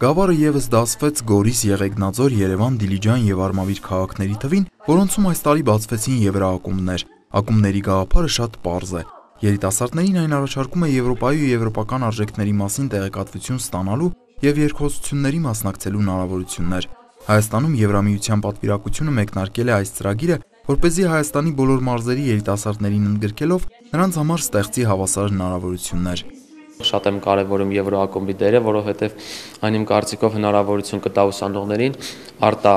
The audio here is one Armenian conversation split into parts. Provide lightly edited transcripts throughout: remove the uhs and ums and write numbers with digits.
Գավառը ևս դասվեց Գորիս, Եղեգնաձոր, Երևան, Դիլիջան և Արմավիր քաղաքների թվին, որոնցում այս տարի բացվեցին եվրաակումբներ։ Ակումբների գաղափարը շատ պարզ է։ Երիտասարդներին այն առաջարկում է Եվրոպայի ու եվրոպական արժեքների մասին տեղեկատվություն ստանալու և երկխոսությունների մասնակցելու հնարավորություններ։ Հայաստանում Եվրամիության պատվիրակությունը մեկնարկել է այս ծրագիրը, որպեսզի Հայաստանի բոլոր մարզերի երիտասարդներին ընդգրկելով նրանց համար ստեղծի հավասար հնարավորություններ։ Շատ եմ կարևորում Եվրոակումբի դերը, որովհետև այն իմ կարծիքով հնարավորություն կտա ուսանողներին արտա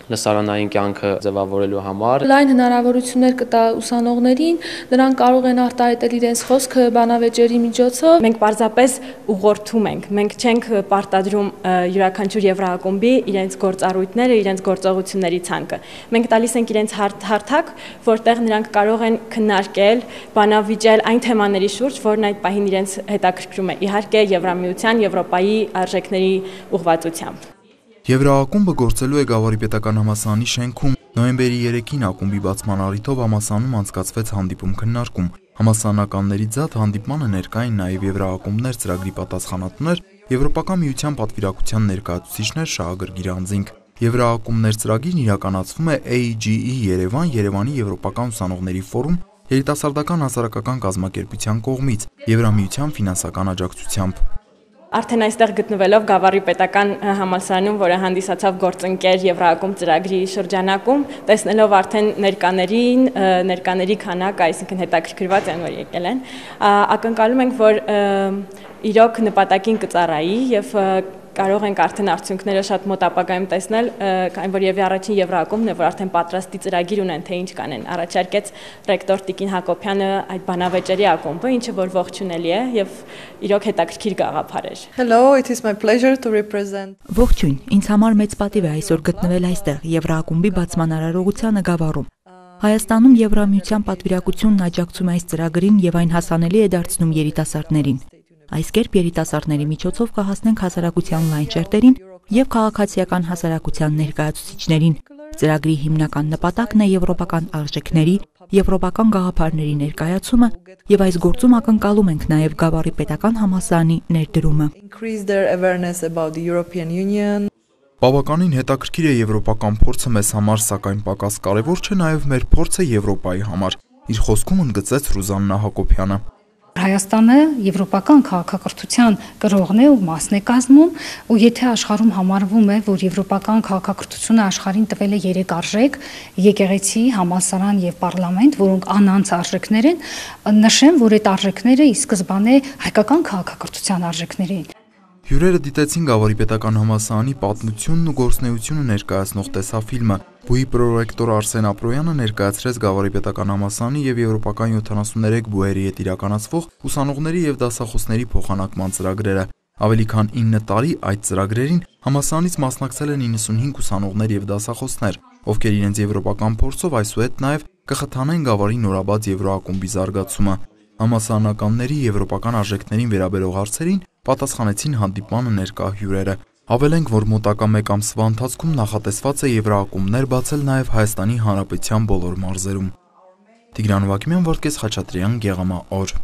լսարանային կյանքը ձևավորելու համար։ Լայն հնարավորություններ կտա ուսանողներին, նրանք կարող են արտահայտել իրենց խոսքը բանավեճերի միջոցով։ Մենք պարզապես ուղղորդում ենք, մենք չենք պարտադրում յուրաքանչյուր Եվրոակումբի իրենց գործառույթները, իրենց գործողությունների ցանկը։ Մենք տալիս ենք իրենց հարթակ, որտեղ նրանք կարող են քննարկել, բանավիճել այն թեմաների շուրջ, որն այդ պահին իրենց հետաքրքրում է։ Իհարկե, Եվրամիության, Եվրոպայի արժեքների ուղղվածությամբ։ Եվրոակումբը գործելու է Գավառի պետական համալսարանի շենքում։ Նոյեմբերի 3-ին ակումբի բացման առիթով համալսարանում անցկացվեց հանդիպում քննարկում։ Համալսարանականների ձատ հանդիպմանը ներկա էին նաև Եվրոակումբներ ծրագրի պատասխանատուներ, Եվրոպական միության պատվիրակության ներկայացուցիչներ, շահագրգիռ անձինք։ Եվրոակումբներ ծրագիրն իրականացվում է AEGE Երևան, Երևանի Եվրոպական ուսանողների ֆորում, երիտասարդական հասարակական կազմակերպության կողմից, Եվրամիության ֆինանսական աջակցությամբ։ Արդեն այստեղ գտնվելով Գավառի պետական համալսարանում, որը հանդիսացավ գործընկեր Եվրոակումբ ծրագրի շրջանակում, տեսնելով արդեն ներկաների քանակը, այսինքն հետաքրքրված են, որ եկել են, ակնկալում ենք, որ իրոք նպատակին կծառայի եւ կարող ենք արդեն արդյունքները շատ մոտ ապագայում տեսնել, այն որ եւ առաջին Եվրոակումբն է, որ արդեն պատրաստի ծրագիր ունեն, թե ինչ կանեն։ Առաջարկեց ռեկտոր Տիկին Հակոբյանը այդ բանավեճերի ակումբը, ինչը որ ողջունելի է եւ իրոք հետաքրքիր գաղափար էր։ Hello, it is my pleasure to represent. Ողջույն, ինձ համար մեծ պատիվ է այսօր գտնվել այստեղ Եվրոակումբի բացման արարողությանը Գավառում։ Հայաստանում Եվրամիության պատվիրակությունն աջակցում է այս ծրագրին եւ այն հասանելի է դարձնում երիտասարդներին։ Այս կերպ երիտասարդների միջոցով կհասնենք հասարակության լայն շերտերին եւ քաղաքացիական հասարակության ներկայացուցիչներին։ Ծրագրի հիմնական նպատակն է եվրոպական արժեքների, եվրոպական գաղափարների ներկայացումը եւ այս գործում ակնկալում ենք նաեւ Գավառի պետական համալսարանի ներդրումը։ Բավականին հետաքրքիր է եվրոպական փորձը մեզ համար, սակայն պակաս կարևոր չէ նաեւ մեր փորձը Եվրոպայի համար։ Իր խոսքում ընդգծեց Ռուզաննա Հակոբյանը։ Հայաստանը եվրոպական քաղաքակրթության կրողն է ու մասն է կազմում, ու եթե աշխարհում համարվում է, որ եվրոպական քաղաքակրթությունը աշխարհին տվել է 3 արժեք՝ եկեղեցի, համալսարան եւ պարլամենտ, որոնք անանց արժեքներ են, նշեմ, որ այդ արժեքները ի սկզբանե հայկական քաղաքակրթության արժեքներ են։ Հյուրերը դիտեցին Գավառի պետական համալսարանի պատմությունն ու գործունեությունը ներկայացնող տեսաֆիլմը։ Բուհի պրոռեկտոր Արսեն Ապրոյանը ներկայացրեց Գավառի պետական համալսարանի եւ Եվրոպական 73 բուհերի հետ իրականացվող ուսանողների եւ դասախոսների փոխանակման ծրագրերը։ Ավելի քան 9 տարի այդ ծրագրերին համալսարանից մասնակցել են 95 ուսանողներ եւ դասախոսներ, ովքեր իրենց եվրոպական փորձով այսուհետ նաեւ կխթանեն Գավառի նորաբաց Եվրոակումբի զարգացումը։ Համալսարանականների եվրոպական արժեքներին վերաբերող հարցերին պատասխանեցին հանդիպմանը ներկա հյուրերը։ Հավելենք, որ մոտակա 1 ամսվա ընթացքում նախատեսված է Եվրոակումբներ բացել նաև Հայաստանի Հանրապետության բոլոր մարզերում։ Տիգրան Վակիմյան, Վարդգես Խաչատրյան, Գեղամա օր։